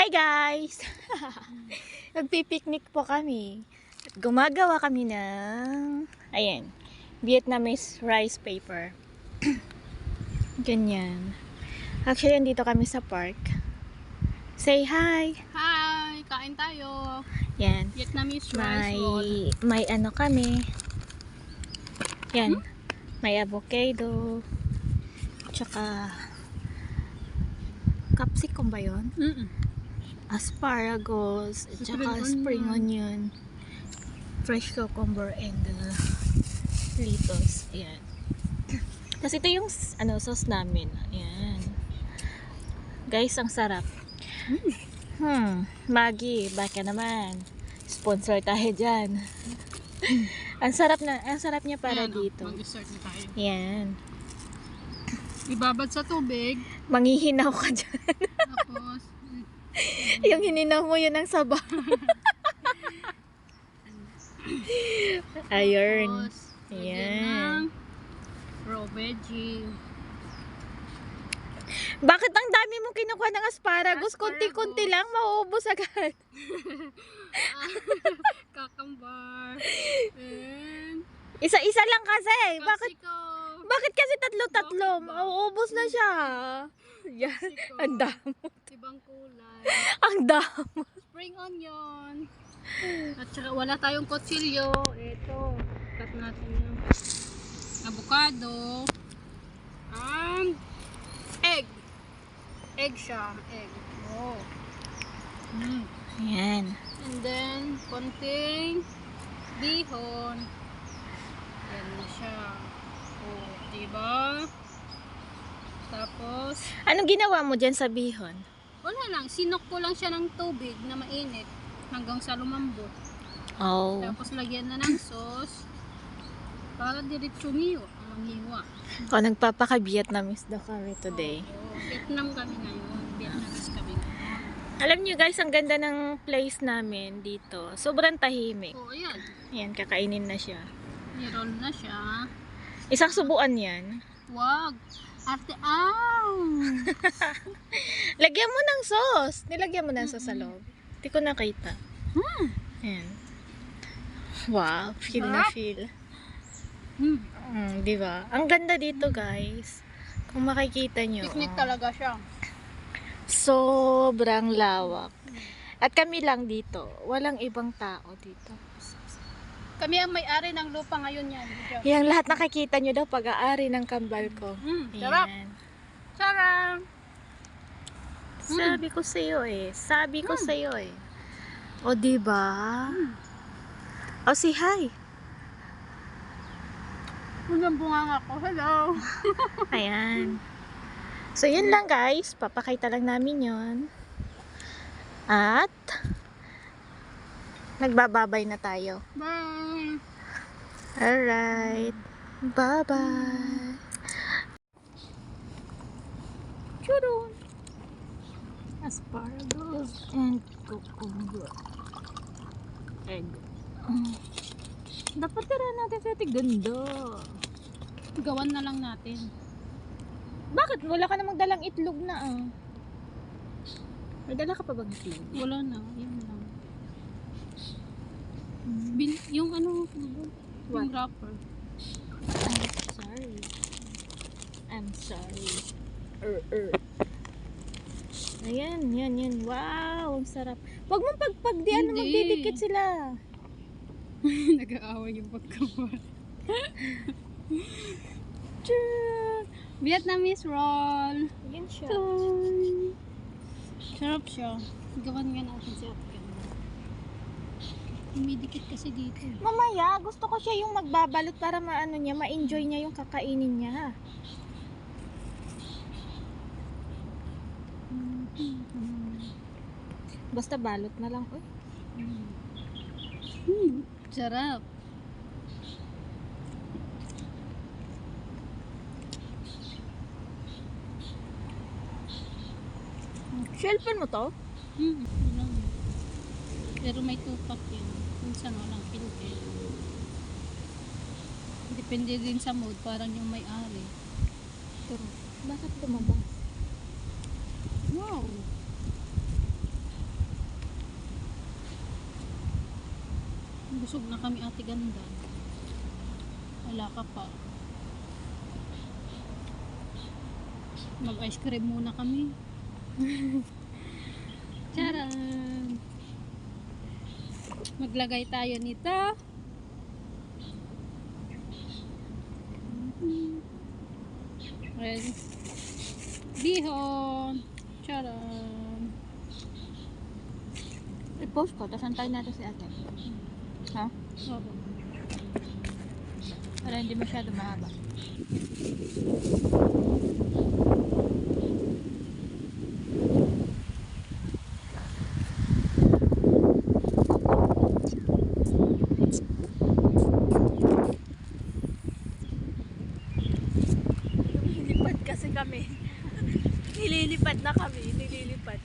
Hi guys! Nagpipiknik po kami. At gumagawa kami ng Vietnamese rice paper. Ganyan. Actually, andito kami sa park. Say hi! Hi! Kain tayo! Yan. Vietnamese rice roll. May ano kami. Yan. May avocado. Tsaka capsicum ba yun? Asparagus, at saka spring onion, fresh cucumber, and lettuce. Ayan. Kasi ito yung sauce namin. Ayan. Guys, ang sarap. Maggie, baka naman. Sponsor tayo dyan. ang sarap niya para Ayan, dito. mag-start na tayo. Ayan. Ibabad sa tubig. Manghihinaw ka dyan. Tapos, Yung hininaw mo yun ang sabaw. Ayun. tapos, Ayan. ng raw veggie. Bakit ang dami mong kinukuha ng asparagus? Kunti-kunti lang, mauubos agad. Cucumber. And Isa-isa lang kasi. capsicum. Bakit kasi tatlo-tatlo? Bakit ba? Mauubos na siya. Yan. Capsicum. Ang dami. Ibang kulay. Ang dami. Spring onion. At saka wala tayong kutsilyo. Ito. Cut natin yung avocado. And egg. Egg siya. Egg. Oh. Ayan. And then, konting bihon. Yan na siya. Oh, diba? Tapos, Anong ginawa mo dyan sa bihon? wala lang. Sinok ko lang siya ng tubig na mainit hanggang sa lumambot. Oh. Tapos, lagyan na ng sauce para diretsong manghiwa. O, nagpapaka-Vietnamese daw kami today. Oo, Vietnam kami ngayon. Vietnamese kami ngayon. Alam nyo guys, ang ganda ng place namin dito. Sobrang tahimik. Oh, ayan. Ayan, kakainin na siya. I-roll na siya. Isang subuan yan. Wag. Ate, Lagyan mo ng sauce. Nilagyan mo ng sauce sa loob. Hindi ko nakita. Ayan. Wow, feel na Sarap. feel. Di ba? Ang ganda dito, guys. Kung makikita nyo. Picnic talaga siya. Sobrang lawak. At kami lang dito. Walang ibang tao dito. Kami ang may-ari ng lupa ngayon yan. Yang lahat nakikita nyo daw pag-aari ng kambal ko. Sarap. Ayan. Sarap. Sabi ko sa iyo eh. Sabi ko sa iyo eh. O di ba? O si hi. Unang bunganga ko. Hello. Ayan. So yun lang guys. Papakita lang namin yon. At nagbababay na tayo. Bye. Alright. Bye-bye. Churun. Asparagus and cucumber. Egg. Dapat tira natin sa ganda. Gawan na lang natin. Bakit? Wala ka namang dalang itlog na ah. May dala ka pa bang itlog? Wala na. Yan lang. Yung ano, What? yung wrapper. I'm sorry. Ayan, yan. Wow, ang sarap. Huwag mong di ano, Hindi. magdidikit sila. Nag-aaway yung pagkawan. Vietnamese roll. Yan siya. Sarap siya. Gawan nga natin si Ate Ganda. Umidikit kasi dito. Mamaya, gusto ko siya yung magbabalot para ma-enjoy niya yung kakainin niya. Basta balot na lang. Uy. Sarap. Shelfin mo to? Walang. Pero may tupak yun. Minsan walang filter. Depende din sa mood. Parang yung may-ari. Pero, bakit lumabas? Wow! Busog na kami, ate ganda. Wala ka pa. Mag-ice cream muna kami. Charan! Maglagay tayo nito. Ayan. Bihon. Charan! I-post ko, tapos antayin natin si ate. Ha? Opo. Para hindi masyado mahaba. Nililipad kasi kami. Nililipad na kami. Nililipad.